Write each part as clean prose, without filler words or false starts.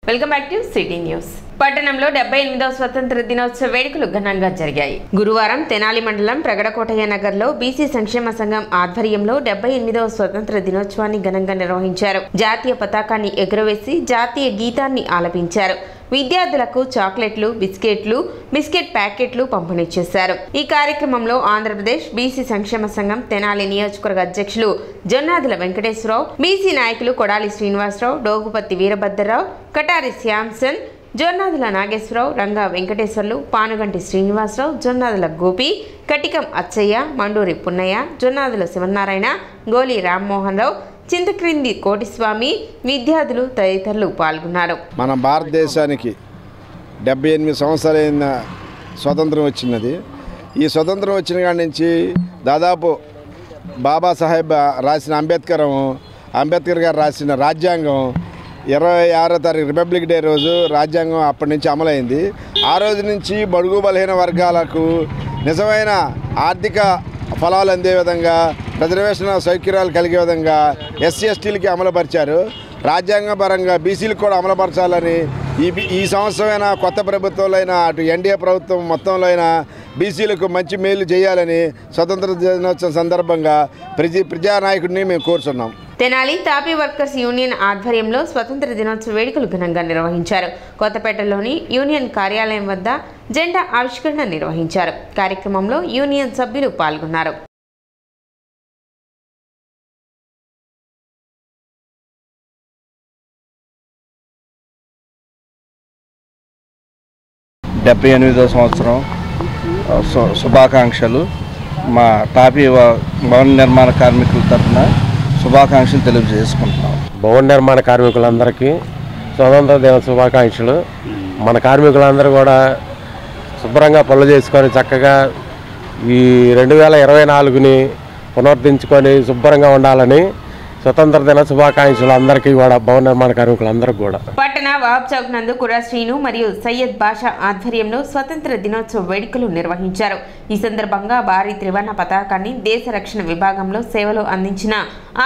Welcome back to city news. పట్టణంలో 78వ స్వతంత్ర దినోత్సవ వేడుకలు ఘనంగా జరిగాయి. గురువారం తెనాలి మండలం ప్రగడకోటయ్య నగర్లో బీసీ సంక్షేమ సంఘం ఆధ్వర్యంలో 78వ స్వతంత్ర దినోత్సవాన్ని ఘనంగా నిర్వహించారు. జాతీయ పతాకాన్ని ఎగురవేసి జాతీయ గీతాన్ని ఆలపించారు. విద్యార్థులకు చాక్లెట్లు, బిస్కెట్ ప్యాకెట్లు పంపిణీ చేశారు. ఈ కార్యక్రమంలో ఆంధ్రప్రదేశ్ బీసీ సంక్షేమ సంఘం తెనాలి నియోజకవర్గ అధ్యక్షులు జొన్నాదుల వెంకటేశ్వరరావు, బీసీ నాయకులు కొడాలి శ్రీనివాసరావు, డోగుపత్తి వీరభద్రరావు, కటారి శ్యాంసన్, జొన్నాదుల నాగేశ్వరరావు, రంగా వెంకటేశ్వర్లు, పానుగంటి శ్రీనివాసరావు, జొన్నాదుల గోపి, కటికం అచ్చయ్య, మండూరి పున్నయ్య, జొన్నాదుల శివనారాయణ, గోలి రామ్మోహన్ రావు, చింతక్రింది కోటిస్వామి, విద్యార్థులు తదితరులు పాల్గొన్నారు. మన భారతదేశానికి 78 సంవత్సరాలైన స్వతంత్రం వచ్చినది. ఈ స్వతంత్రం వచ్చిన కాడి నుంచి దాదాపు బాబాసాహెబ్ రాసిన అంబేద్కర్ గారు రాసిన రాజ్యాంగం 26వ తారీఖు రిపబ్లిక్ డే రోజు రాజ్యాంగం అప్పటి నుంచి అమలైంది. ఆ రోజు నుంచి బడుగు బలహీన వర్గాలకు నిజమైన ఆర్థిక ఫలాలు అందే విధంగా, రిజర్వేషన్ సౌకర్యాలు కలిగే విధంగా ఎస్సీ ఎస్టీలకి అమలుపరిచారు. రాజ్యాంగపరంగా బీసీలకు కూడా అమలుపరచాలని ఈ సంవత్సరమైన కొత్త ప్రభుత్వంలో అయినా అటు ఎన్డీఏ ప్రభుత్వం మొత్తంలో అయినా బీసీలకు మంచి మేలు చేయాలని స్వతంత్ర దినోత్సవం సందర్భంగా ప్రజానాయకుడిని మేము కోరుతున్నాం. తెనాలి తాపీ వర్కర్స్ యూనియన్ ఆధ్వర్యంలో స్వతంత్ర దినోత్సవ వేడుకలు ఘనంగా నిర్వహించారు. కొత్తపేటలోని యూనియన్ కార్యాలయం వద్ద జెండా ఆవిష్కరణ నిర్వహించారు. కార్యక్రమంలో యూనియన్ సభ్యులు పాల్గొన్నారు. డెబ్బై 78వ సంవత్సరం శుభాకాంక్షలు. మా తాపీ భవన నిర్మాణ కార్మికుల తరఫున శుభాకాంక్షలు తెలియజేసుకుంటున్నాం. భవన నిర్మాణ కార్మికులందరికీ స్వతంత్ర దిన శుభాకాంక్షలు. మన కార్మికులందరూ కూడా శుభ్రంగా పనులు చేసుకొని చక్కగా ఈ 2024ని పునరుద్ధరించుకొని శుభ్రంగా ఉండాలని స్వతంత్ర దిన శుభాకాంక్షలు అందరికీ కూడా, భవన నిర్మాణ కార్మికులందరికీ కూడా. పట్టణ వాబ్ చౌక్ నందు కుర్రా శ్రీను మరియు సయ్యద్ బాషా ఆధ్వర్యంలో స్వతంత్ర దినోత్సవ వేడుకలు నిర్వహించారు. ఈ సందర్భంగా భారీ త్రివర్ణ పతాకాన్ని దేశ రక్షణ విభాగంలో సేవలు అందించిన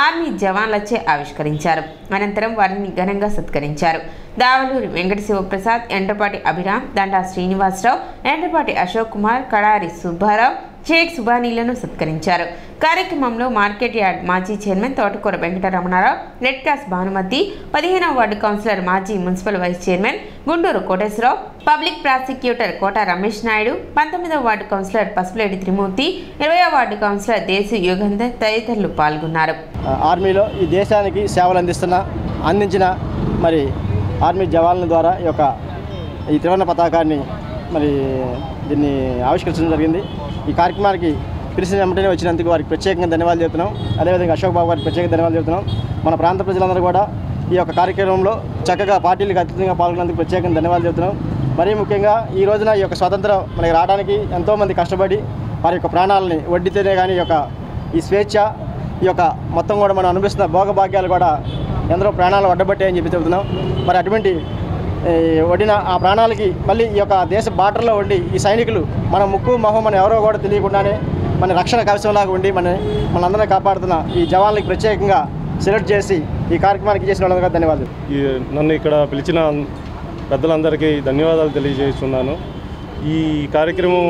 ఆర్మీ జవాన్లచే ఆవిష్కరించారు. అనంతరం వారిని ఘనంగా సత్కరించారు. దావలూరి వెంకట శివప్రసాద్, ఎండ్రపాటి అభిరామ్, దండా శ్రీనివాసరావు, ఎండ్రపాటి అశోక్ కుమార్, కడారి సుబ్బారావు, షేక్ సుబానీలను సత్కరించారు. కార్యక్రమంలో మార్కెట్ యార్డ్ మాజీ చైర్మన్ తోటకూర వెంకటరమణారావు, రెడ్ క్రాస్ భానుమతి, 15వ వార్డు కౌన్సిలర్ మాజీ municipal vice chairman Guntur Koteswararao, public prosecutor Kota Ramesh Naidu, 19వ వార్డు కౌన్సిలర్ పసుపులేడి త్రిమూర్తి, 20వ వార్డు కౌన్సిలర్ దేశు యుగంధర్ తదితరులు పాల్గొన్నారు. ఆర్మీలో ఈ దేశానికి సేవలు అందించిన మరి ఆర్మీ జవాన్ల ద్వారా ఈ త్రివర్ణ పతాకాన్ని దీన్ని ఆవిష్కరించడం జరిగింది. ఈ కార్యక్రమానికి పిలిచిన వెంటనే వచ్చినందుకు వారికి ప్రత్యేకంగా ధన్యవాదాలు చెబుతున్నాం. అదేవిధంగా అశోక్ బాబు గారికి ప్రత్యేకంగా ధన్యవాదాలు చెబుతున్నాం. మన ప్రాంత ప్రజలందరూ కూడా ఈ కార్యక్రమంలో చక్కగా పార్టీలకు అతీతంగా పాల్గొన్నందుకు ప్రత్యేకంగా ధన్యవాదాలు చెబుతున్నాం. మరీ ముఖ్యంగా ఈ రోజున ఈ స్వాతంత్రం మనకి రావడానికి ఎంతోమంది కష్టపడి వారి ప్రాణాలని వడ్డితేనే కానీ ఈ స్వేచ్ఛ మొత్తం కూడా మనం అనుభవిస్తున్న భోగభాగ్యాలు కూడా ఎందరో ప్రాణాలు వడ్డబట్టాయని చెబుతున్నాం. మరి అటువంటి వడిన ఆ ప్రాణాలకి మళ్ళీ దేశ బార్డర్లో ఉండి ఈ సైనికులు మన ముక్కు మొహం మనం ఎవరో కూడా తెలియకుండానే మన రక్షణ కవచంలాగా ఉండి మనందరినీ కాపాడుతున్న ఈ జవాన్లకి ప్రత్యేకంగా సెలెక్ట్ చేసి ఈ కార్యక్రమానికి చేసిన వాళ్ళందరికీ ధన్యవాదాలు. నన్ను ఇక్కడ పిలిచిన పెద్దలందరికీ ధన్యవాదాలు తెలియజేస్తున్నాను. ఈ కార్యక్రమం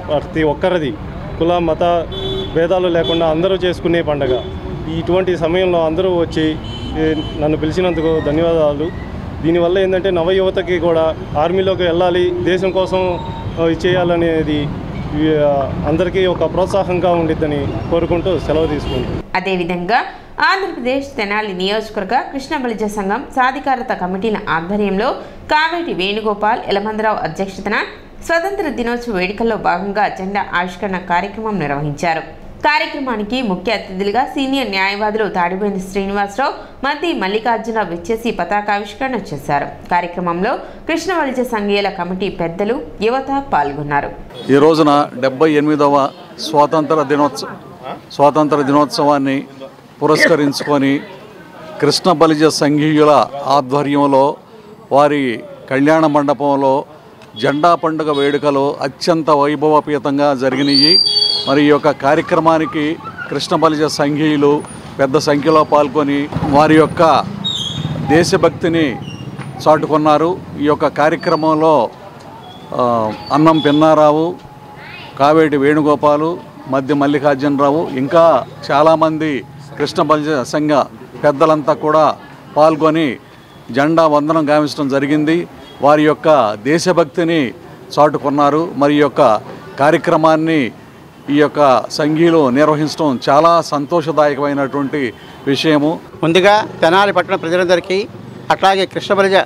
ప్రతి ఒక్కరిది కుల మత భేదాలు లేకుండా అందరూ చేసుకునే పండగ. ఇటువంటి సమయంలో అందరూ వచ్చి నన్ను పిలిచినందుకు ధన్యవాదాలు. దీనివల్ల ఏంటంటే నవయువతకి కూడా ఆర్మీలోకి వెళ్ళాలి, దేశం కోసం చేయాలనేది అందరికీ ప్రోత్సాహంగా ఉండిద్దని కోరుకుంటూ సెలవు తీసుకుంటాం. అదేవిధంగా ఆంధ్రప్రదేశ్ తెనాలి నియోజకవర్గ కృష్ణ బలిజ సంఘం సాధికారత కమిటీల ఆధ్వర్యంలో కావేటి వేణుగోపాల్, ఎలమందరావు అధ్యక్షతన స్వతంత్ర దినోత్సవ వేడుకల్లో భాగంగా జెండా ఆవిష్కరణ కార్యక్రమం నిర్వహించారు. కార్యక్రమానికి ముఖ్య అతిథులుగా సీనియర్ న్యాయవాదులు తాడిబోయిన శ్రీనివాసరావు, మద్ది మల్లికార్జునరావు విచ్చేసి పతాకావిష్కరణ చేశారు. కార్యక్రమంలో కృష్ణ బలిజ సంఘీయుల కమిటీ పెద్దలు, యువత పాల్గొన్నారు. ఈ రోజున 78వ స్వాతంత్ర దినోత్సవాన్ని పురస్కరించుకొని కృష్ణ బలిజ సంఘీయుల ఆధ్వర్యంలో వారి కళ్యాణ మండపంలో జెండా పండుగ వేడుకలు అత్యంత వైభవపేతంగా జరిగినాయి. మరి ఈ యొక్క కార్యక్రమానికి కృష్ణ బలిజ సంఘీయులు పెద్ద సంఖ్యలో పాల్గొని వారి యొక్క దేశభక్తిని చాటుకున్నారు. ఈ యొక్క కార్యక్రమంలో అన్నం పిన్నారావు, కావేటి వేణుగోపాలు, మధ్య మల్లికార్జునరావు, ఇంకా చాలామంది కృష్ణ బలిజ సంఘ పెద్దలంతా కూడా పాల్గొని జెండా వందనం గావించడం జరిగింది. వారి యొక్క దేశభక్తిని చాటుకున్నారు. మరి ఈ యొక్క కార్యక్రమాన్ని ఈ యొక్క సంఘీయులు నిర్వహించడం చాలా సంతోషదాయకమైనటువంటి విషయము. ముందుగా తెనాలి పట్టణ ప్రజలందరికీ, అట్లాగే కృష్ణ బలిజ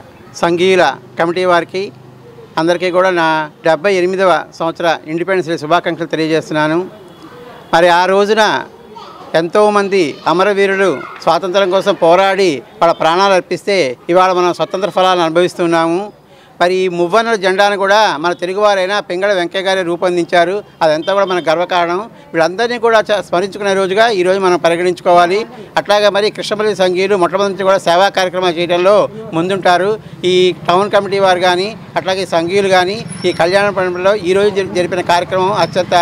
సంఘీయుల కమిటీ వారికి అందరికీ కూడా నా 78వ సంవత్సర ఇండిపెండెన్స్ డే శుభాకాంక్షలు తెలియజేస్తున్నాను. మరి ఆ రోజున ఎంతోమంది అమరవీరులు స్వాతంత్రం కోసం పోరాడి వాళ్ళ ప్రాణాలు అర్పిస్తే ఇవాళ మనం స్వతంత్ర ఫలాలను అనుభవిస్తున్నాము. మరి ఈ మువ్వన్నెల జెండాను కూడా మన తెలుగువారైన పింగళ వెంకయ్య గారే రూపొందించారు. అదంతా కూడా మన గర్వకారణం. వీళ్ళందరినీ కూడా స్మరించుకునే రోజుగా ఈరోజు మనం పరిగణించుకోవాలి. అట్లాగే మరి కృష్ణబలి సంఘీయులు మొట్టమొదటి కూడా సేవా కార్యక్రమాలు చేయడంలో ముందుంటారు. ఈ టౌన్ కమిటీ వారు కానీ అట్లాగే సంఘీయులు కానీ ఈ కళ్యాణ మండపంలో ఈరోజు జరిపిన కార్యక్రమం అత్యంత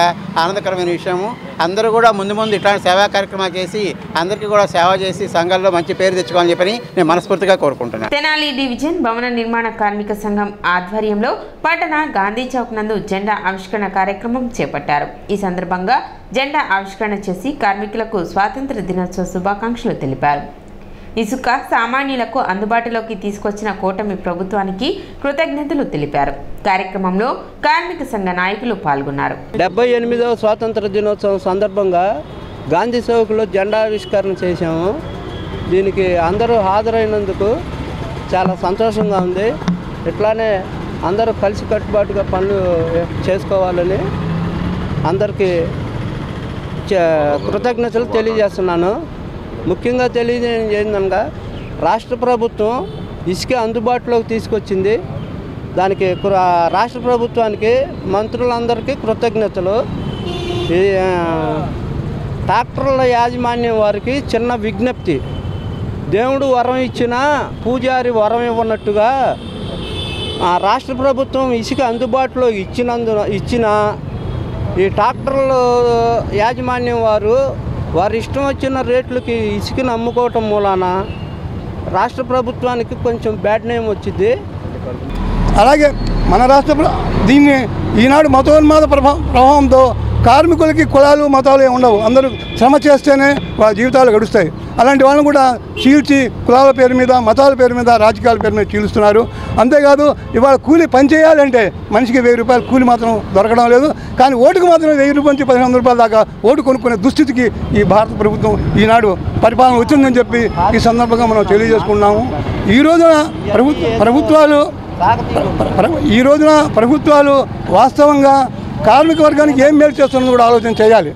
ఆనందకరమైన విషయము. అందరూ కూడా ముందు ఇట్లాంటి సేవా కార్యక్రమాలు చేసి అందరికీ కూడా సేవ చేసి సంఘాల్లో మంచి పేరు తెచ్చుకోవాలని చెప్పని నేను మనస్ఫూర్తిగా కోరుకుంటున్నాను. తెనాలి డివిజన్ భవన నిర్మాణ కార్మిక సంఘం ఆధ్వర్యంలో పట్టణ గాంధీ చౌక్ నందు జెండా ఆవిష్కరణ కార్యక్రమం చేపట్టారు. ఈ సందర్భంగా జెండా ఆవిష్కరణ చేసి కార్మికులకు స్వాతంత్ర దినోత్సవ శుభాకాంక్షలు తెలిపారు. ఇసుక సామాన్యులకు అందుబాటులోకి తీసుకొచ్చిన కూటమి ప్రభుత్వానికి కృతజ్ఞతలు తెలిపారు. కార్యక్రమంలో కార్మిక సంఘ నాయకులు పాల్గొన్నారు. 78వ స్వాతంత్ర దినోత్సవం సందర్భంగా గాంధీ చౌక్లో జెండా ఆవిష్కరణ చేశాము. దీనికి అందరూ హాజరైనందుకు చాలా సంతోషంగా ఉంది. ఇట్లానే అందరూ కలిసి కట్టుబాటుగా పనులు చేసుకోవాలని అందరికీ కృతజ్ఞతలు తెలియజేస్తున్నాను. ముఖ్యంగా తెలియజేయడం ఏంటనగా రాష్ట్ర ప్రభుత్వం ఇసుక అందుబాటులోకి తీసుకొచ్చింది. దానికి రాష్ట్ర ప్రభుత్వానికి మంత్రులందరికీ కృతజ్ఞతలు. ట్రాక్టర్ల యాజమాన్యం వారికి చిన్న విజ్ఞప్తి, దేవుడు వరం ఇచ్చినా పూజారి వరం ఇవ్వనట్టుగా రాష్ట్ర ప్రభుత్వం ఇసుక అందుబాటులో ఇచ్చిన ఈ ట్రాక్టర్ల యాజమాన్యం వారి ఇష్టం వచ్చిన రేట్లకి ఇసుకను అమ్ముకోవటం మూలాన రాష్ట్ర ప్రభుత్వానికి కొంచెం బ్యాడ్ నేమ్ వచ్చింది. అలాగే మన రాష్ట్ర దీన్ని ఈనాడు మతోన్మాద ప్రభావంతో కార్మికులకి కులాలు మతాలు ఉండవు. అందరూ శ్రమ చేస్తేనే వాళ్ళ జీవితాలు గడుస్తాయి. అలాంటి వాళ్ళని కూడా చీల్చి కులాల పేరు మీద మతాల పేరు మీద రాజకీయాల పేరు మీద చీలుస్తున్నారు. అంతేకాదు ఇవాళ కూలి పని చేయాలంటే మనిషికి 1000 రూపాయలు కూలి మాత్రం దొరకడం లేదు. కానీ ఓటుకు మాత్రం 1000 రూపాయల నుంచి 1500 రూపాయల దాకా ఓటు కొనుక్కునే దుస్థితికి ఈ భారత ప్రభుత్వం ఈనాడు పరిపాలన వచ్చిందని చెప్పి ఈ సందర్భంగా మనం తెలియజేసుకున్నాము. ఈ రోజున ప్రభుత్వాలు వాస్తవంగా కార్మిక వర్గానికి ఏం మేలు చేస్తున్నది కూడా ఆలోచన చేయాలి.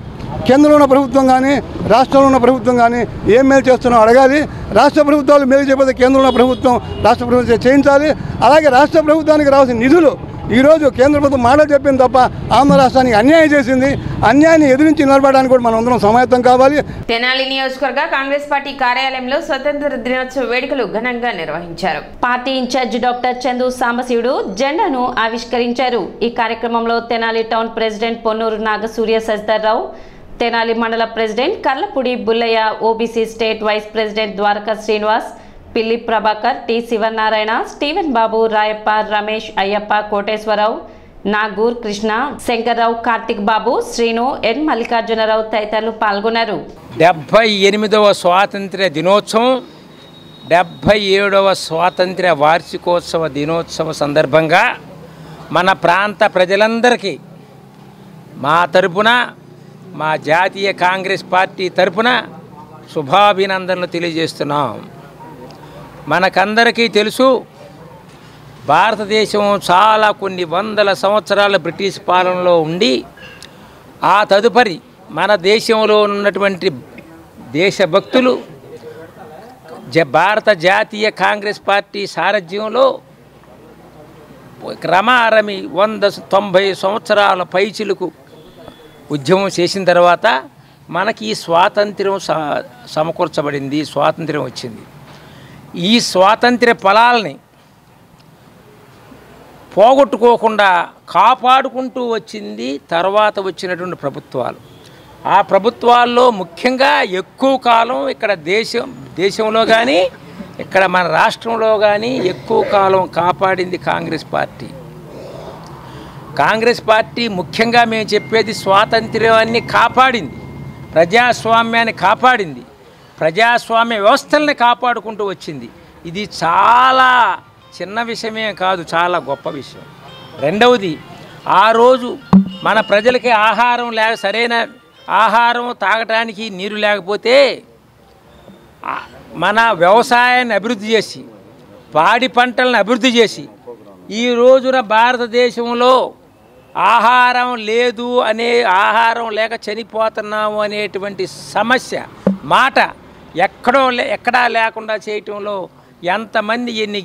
కేంద్రంలో ఉన్న ప్రభుత్వం కానీ రాష్ట్రంలో ఉన్న ప్రభుత్వం కానీ ఏం మేలు చేస్తున్నామో అడగాలి. రాష్ట్ర ప్రభుత్వాలు మేలు చేయకపోతే కేంద్రంలో ఉన్న ప్రభుత్వం రాష్ట్ర ప్రభుత్వం చేయించాలి. అలాగే రాష్ట్ర ప్రభుత్వానికి రావాల్సిన నిధులు ఈరోజు కేంద్ర ప్రభుత్వం మాటలు చెప్పింది తప్ప ఆంధ్ర రాష్ట్రానికి అన్యాయం చేసింది. అన్యాయాన్ని ఎదిరించి నిలబడడానికి కూడా మనం అందరం సమాయత్తం కావాలి. తెనాలి నియోజకవర్గ కాంగ్రెస్ పార్టీ కార్యాలయంలో స్వతంత్ర దినోత్సవ వేడుకలు ఘనంగా నిర్వహించారు. Party incharge doctor Chandu Sambasivudu జెండాను ఆవిష్కరించారు. ఈ కార్యక్రమంలో తెనాలి టౌన్ ప్రెసిడెంట్ పొన్నూరు నాగసూర్య సజ్దార్రావు, తెనాలి మండల president Karlapudi Bullayya, OBC state vice president Dwaraka Srinivas, Pilli Prabhakar, T Sivanarayana, Steven Babu, Rayappa, Ramesh, Ayyappa, Koteswararao, Nagur, Krishna, Shankarrao, Karthik Babu, Srinu, N Mallikarjunarao తదితరులు పాల్గొన్నారు. 78వ స్వాతంత్ర్య దినోత్సవం, 77వ స్వాతంత్ర్య వార్షికోత్సవ దినోత్సవ సందర్భంగా మన ప్రాంత ప్రజలందరికీ మా తరపున, మా జాతీయ కాంగ్రెస్ పార్టీ తరపున శుభాభినందనలు తెలియజేస్తున్నాం. మనకందరికీ తెలుసు, భారతదేశం చాలా కొన్ని వందల సంవత్సరాల బ్రిటిష్ పాలనలో ఉండి ఆ తదుపరి మన దేశంలో ఉన్నటువంటి దేశభక్తులు భారత జాతీయ కాంగ్రెస్ పార్టీ సారథ్యంలో క్రమారమి 190 సంవత్సరాల పైచిలకు ఉద్యమం చేసిన తర్వాత మనకి ఈ స్వాతంత్ర్యం సమకూర్చబడింది, స్వాతంత్ర్యం వచ్చింది. ఈ స్వాతంత్ర్య ఫలాల్ని పోగొట్టుకోకుండా కాపాడుకుంటూ వచ్చింది తర్వాత వచ్చినటువంటి ప్రభుత్వాలు. ఆ ప్రభుత్వాల్లో ముఖ్యంగా ఎక్కువ కాలం ఇక్కడ దేశంలో కానీ ఇక్కడ మన రాష్ట్రంలో కానీ ఎక్కువ కాలం కాపాడింది కాంగ్రెస్ పార్టీ. కాంగ్రెస్ పార్టీ ముఖ్యంగా మేము చెప్పేది స్వాతంత్ర్యాన్ని కాపాడింది, ప్రజాస్వామ్యాన్ని కాపాడింది, ప్రజాస్వామ్య వ్యవస్థల్ని కాపాడుకుంటూ వచ్చింది. ఇది చాలా చిన్న విషయమే కాదు, చాలా గొప్ప విషయం. రెండవది, ఆ రోజు మన ప్రజలకి సరైన ఆహారం తాగటానికి నీరు లేకపోతే మన వ్యవసాయాన్ని అభివృద్ధి చేసి పాడి పంటలను అభివృద్ధి చేసి ఈ రోజున భారతదేశంలో ఆహారం లేదు ఆహారం లేక చనిపోతున్నాము అనేటువంటి సమస్య మాట ఎక్కడా లేకుండా చేయటంలో ఎంతమంది ఎన్ని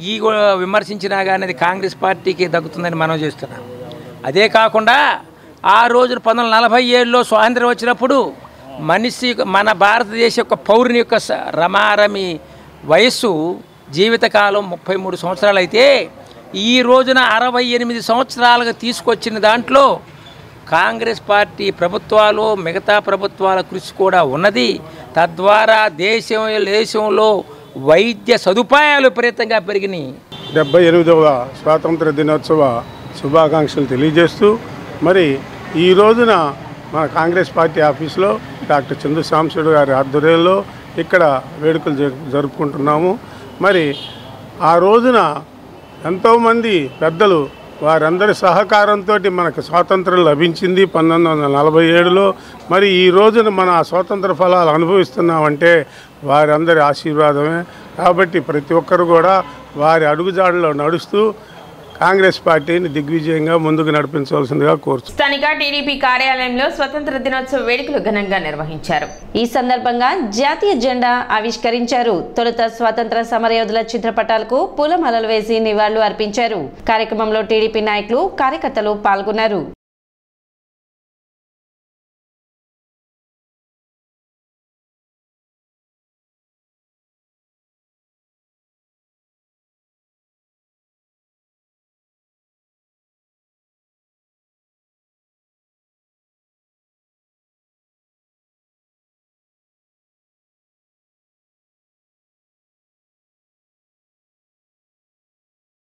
విమర్శించినా కానీ అది కాంగ్రెస్ పార్టీకి దక్కుతుందని మనం చేస్తున్నాం. అదే కాకుండా ఆ రోజున 1947లో స్వాతంత్రం వచ్చినప్పుడు మన భారతదేశ యొక్క పౌరుని యొక్క రమారమి వయస్సు జీవితకాలం 33 సంవత్సరాలు అయితే ఈ రోజున 68 సంవత్సరాలుగా తీసుకొచ్చిన దాంట్లో కాంగ్రెస్ పార్టీ ప్రభుత్వాలు మిగతా ప్రభుత్వాల కృషి కూడా ఉన్నది. తద్వారా దేశంలో వైద్య సదుపాయాలు విపరీతంగా పెరిగినాయి. 78వ స్వాతంత్ర దినోత్సవ శుభాకాంక్షలు తెలియజేస్తూ మరి ఈ రోజున మన కాంగ్రెస్ పార్టీ ఆఫీసులో డాక్టర్ చందు సాంబశివుడు గారి ఆధ్వర్యంలో ఇక్కడ వేడుకలు జరుపుకుంటున్నాము. మరి ఆ రోజున ఎంతోమంది పెద్దలు వారందరి సహకారంతో మనకు స్వాతంత్రం లభించింది 1947లో. మరి ఈ రోజున మన స్వాతంత్ర ఫలాలు అనుభవిస్తున్నామంటే వారందరి ఆశీర్వాదమే. కాబట్టి ప్రతి ఒక్కరు కూడా వారి అడుగుజాడలో నడుస్తూ కాంగ్రెస్ పార్టీని దిగ్విజయంగా ముందుకు నడిపించవలసిందిగా కోరుతున్నాను. స్థానిక టీడీపీ కార్యాలయంలో స్వతంత్ర దినోత్సవ వేడుకలు ఘనంగా నిర్వహించారు. ఈ సందర్భంగా జాతీయ జెండా ఆవిష్కరించారు. తొలుత స్వాతంత్ర సమరయోధుల చిత్రపటాలకు పూలమాలలు వేసి నివాళులు అర్పించారు. కార్యక్రమంలో టీడీపీ నాయకులు, కార్యకర్తలు పాల్గొన్నారు.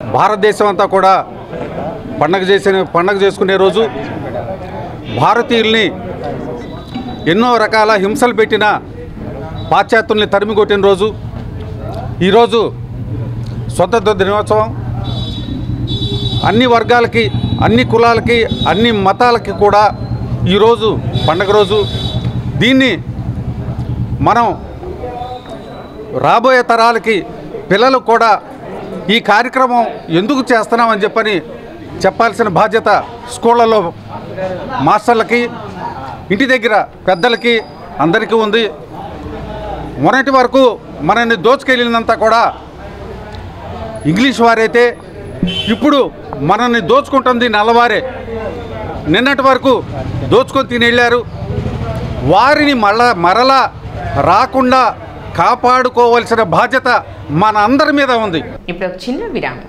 భారతదేశం అంతా కూడా పండగ చేసుకునే రోజు, భారతీయుల్ని ఎన్నో రకాల హింసలు పెట్టిన పాశ్చాత్యుల్ని తరిమి కొట్టిన రోజు. ఈరోజు స్వతంత్ర దినోత్సవం అన్ని వర్గాలకి, అన్ని కులాలకి, అన్ని మతాలకి కూడా ఈరోజు పండగ రోజు. దీన్ని మనం రాబోయే తరాలకి, పిల్లలకు కూడా ఈ కార్యక్రమం ఎందుకు చేస్తున్నామని చెప్పాల్సిన బాధ్యత స్కూళ్ళలో మాస్టర్లకి, ఇంటి దగ్గర పెద్దలకి అందరికీ ఉంది. మొన్నటి వరకు మనల్ని దోచుకెళ్ళినంతా కూడా ఇంగ్లీష్ వారైతే ఇప్పుడు మనల్ని దోచుకుంటుంది నల్లవారే. నిన్నటి వరకు దోచుకొని తిని వెళ్ళారు. వారిని మరలా రాకుండా కాపాడుకోవాల్సిన బాధ్యత మన అందరి మీద ఉంది. ఇప్పుడు ఒక చిన్న విరామం.